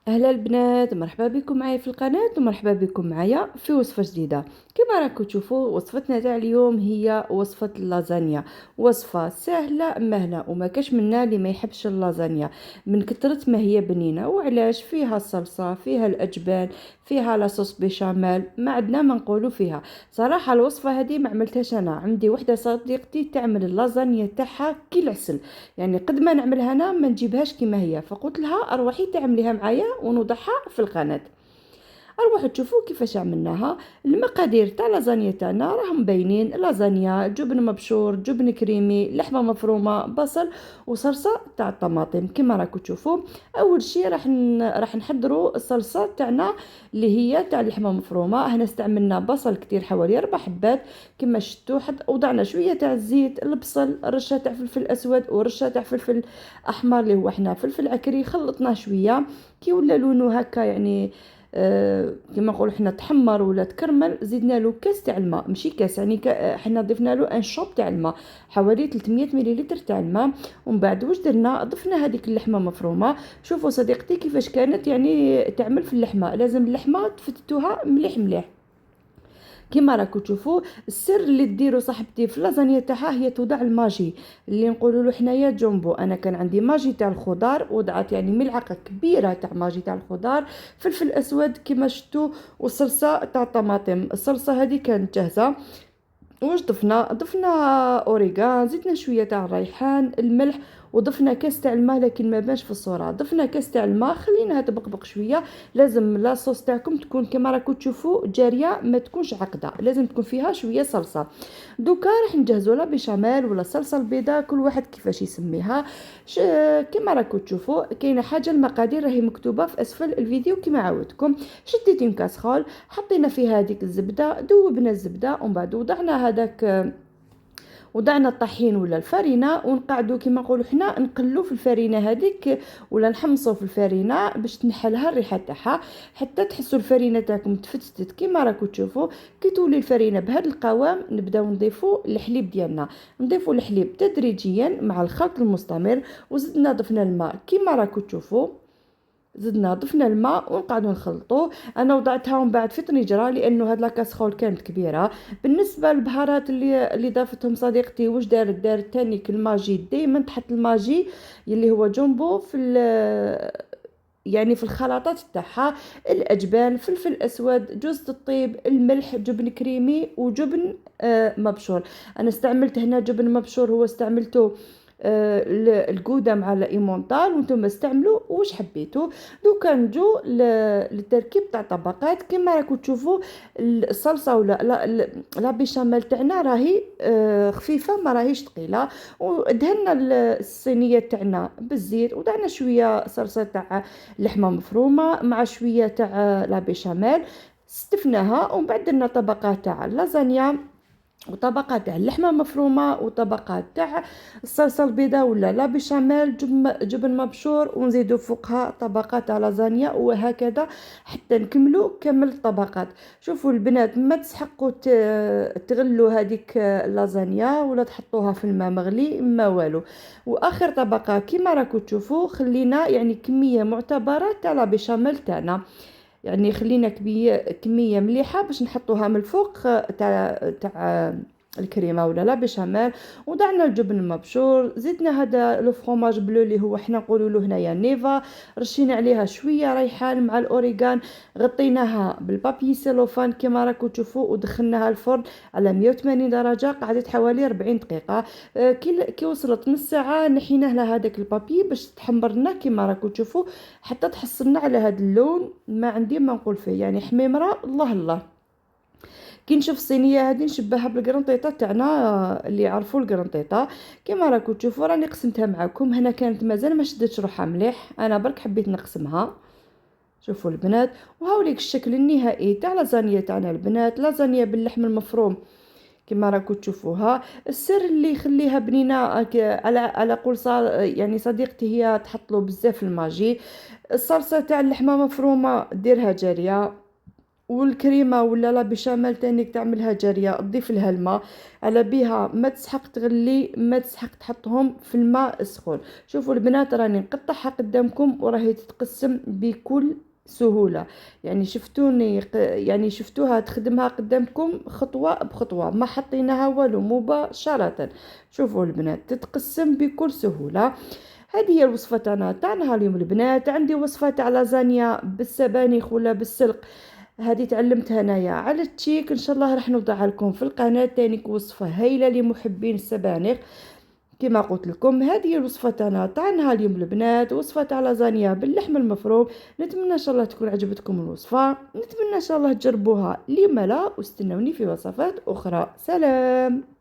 اهلا البنات، مرحبا بكم معايا في القناة ومرحبا بكم معايا في وصفة جديدة. كما راكم تشوفوا وصفتنا تاع اليوم هي وصفة اللازانيا. وصفة سهلة مهلة وما كاش منا اللي ما يحبش اللازانيا من كثرة ما هي بنينة. وعلاش؟ فيها الصلصة، فيها الاجبان، فيها لاصوص بيشاميل، ما عندنا ما نقولوا فيها. صراحة الوصفة هذه ما عملتهاش انا، عندي وحدة صديقتي تعمل اللازانيا تاعها كي العسل. يعني قد ما نعملها انا ما نجيبهاش كما هي، فقلت لها اروحي تعمليها معايا ونوضعها في القناة. اروحوا تشوفوا كيفاش عملناها. المقادير تاع لازانيا تاعنا راهم باينين: لازانيا، جبن مبشور، جبن كريمي، لحمه مفرومه، بصل، وصلصه تاع الطماطم كما راكم تشوفوا. اول شيء راح نحضروا الصلصه تاعنا اللي هي تاع اللحمه مفرومه. هنا استعملنا بصل كتير حوالي 4 حبات كما شفتوا. وضعنا شويه تاع الزيت، البصل، رشه تاع فلفل اسود ورشه تاع فلفل احمر اللي هو احنا فلفل عكري. خلطناه شويه كي ولا لونه هكا يعني كما نقولوا حنا تحمر ولا تكرمل. زدنا له كاس تاع الماء، ماشي كاس يعني حنا ضفنا له ان شوب تاع الماء، حوالي 300 مليلتر تاع الماء. ومن بعد واش درنا؟ ضفنا هذيك اللحمه مفرومه. شوفوا صديقتي كيفاش كانت يعني تعمل في اللحمه، لازم اللحمه تفتتوها مليح مليح كما راكم تشوفوا. السر اللي ديروا صاحبتي في اللازانيا تاعها هي توضع الماجي اللي نقولوا له حنايا جومبو. انا كان عندي ماجي تاع الخضار، وضعت يعني ملعقه كبيره تاع ماجي تاع الخضار، فلفل اسود كما شفتوا، والصلصه تاع الطماطم. الصلصه هذه كانت جاهزه. واش ضفنا اوريغان، زدنا شويه تاع الريحان، الملح، وضفنا كاس تاع الماء لكن ما بانش في الصوره. ضفنا كاس تاع الماء، خليناها تبقبق شويه. لازم لاصوص تاعكم تكون كما راكم تشوفوا جاريه، ما تكونش عقده، لازم تكون فيها شويه صلصه. دوكا راح نجهزوا لا بيشاميل ولا صلصه البيضاء، كل واحد كيفاش يسميها. ش... كما راكم تشوفوا كاينه حاجه، المقادير راهي مكتوبه في اسفل الفيديو كما عودتكم. شديت كاسرول، حطينا فيها هذيك الزبده، ذوبنا الزبده، ومن بعد وضعنا هذاك، وضعنا الطحين ولا الفرينه، ونقعدوا كما نقولوا حنا نقلوا في الفرينه هذيك ولا نحمصوا في الفرينه باش تنحلها الريحه تاعها، حتى تحسوا الفرينه تاعكم تفتتت كما راكم تشوفوا. كي تولي الفرينه بهذا القوام نبداو نضيفوا الحليب ديالنا. نضيفوا الحليب تدريجيا مع الخلط المستمر. وزدنا ضفنا الماء كما راكم تشوفوا. زدنا ضفنا الماء ونقعدوا نخلطوه. انا وضعتها ومن بعد في طنجره لانه هاد لاكاسخول كانت كبيره. بالنسبه للبهارات اللي ضافتهم صديقتي، واش دارت تاني الماجي. دائما تحط الماجي اللي هو جنبه في يعني في الخلطات تاعها: الاجبان، فلفل اسود، جوز الطيب، الملح، جبن كريمي، وجبن مبشور. انا استعملت هنا جبن مبشور، هو استعملته الجودة مع الايمونتال، وانتم استعملوا واش حبيتوا. دوكا نجو للتركيب تاع طبقات. كما راكم تشوفوا الصلصه ولا لا بيشاميل تاعنا راهي خفيفه، ما راهيش ثقيله. ودهنا الصينيه تاعنا بالزيت، وضعنا شويه صلصه تاع لحمه مفرومه مع شويه تاع لا بيشاميل، استفناها. ومن بعد درنا طبقه تاع اللازانيا، وطبقة تاع اللحمة المفرومة، وطبقة تاع الصلصة البيضاء ولا لا بيشاميل، جبن مبشور، ونزيدو فوقها طبقة تاع لازانيا، وهكذا حتى نكملوا كامل الطبقات. شوفوا البنات، ما تسحقوا تغلوا هذيك اللازانيا ولا تحطوها في الماء مغلي ما والو. واخر طبقة كما راكم تشوفوا خلينا يعني كمية معتبرة تاع لا بيشاميل تاعنا، يعني خلينا كمية مليحة باش نحطوها من الفوق تاع الكريمه ولا لا بيشاميل. وضعنا الجبن المبشور، زدنا هذا لو فرomاج بلو اللي هو حنا نقولوا له هنايا نيفا، رشينا عليها شويه ريحان مع الاوريغان. غطيناها بالبابي سيلوفان كما راكم تشوفوا، ودخلناها الفرن على 180 درجه، قعدت حوالي 40 دقيقه. كي وصلت نص ساعه نحينا لها هذاك البابي باش تحمر لنا كما راكم تشوفوا، حتى تحصلنا على هذا اللون. ما عندي ما نقول فيه، يعني حميمره الله الله. كي نشوف الصينيه هذه نشبهها بالقرنطيطه تاعنا، اللي يعرفوا القرنطيطه. كما راكم تشوفوا راني قسمتها معكم. هنا كانت مازال ما شدتش روحها مليح، انا برك حبيت نقسمها. شوفوا البنات، وهاوليك الشكل النهائي تاع لازانيا تاعنا البنات، لازانيا باللحم المفروم كما راكم تشوفوها. السر اللي يخليها بنينه على قول يعني صديقتي، هي تحط له بزاف الماجي. الصلصه تاع اللحمه مفرومه ديرها جاريه، والكريمه ولا لا بيشاميل تانيك تعملها جاريه، تضيف لها الماء على بيها، ما تسحق تغلي، ما تسحق تحطهم في الماء السخون. شوفوا البنات راني نقطعها قدامكم وراهي تتقسم بكل سهوله. يعني شفتوني يعني شفتوها تخدمها قدامكم خطوه بخطوه، ما حطيناها والو مباشره. شوفوا البنات تتقسم بكل سهوله. هذه هي الوصفة تاعنا اليوم البنات. عندي وصفة تاع لازانيا بالسبانخ ولا بالسلق، هذه تعلمتها انايا على التشيك. ان شاء الله راح نوضعها لكم في القناه تانيك، وصفه هايله لمحبين السبانخ. كما قلت لكم هذه هي الوصفه تاعنا اليوم البنات، وصفه تاع لازانيا باللحم المفروم. نتمنى ان شاء الله تكون عجبتكم الوصفه، نتمنى ان شاء الله تجربوها، لما لا، واستنوني في وصفات اخرى. سلام.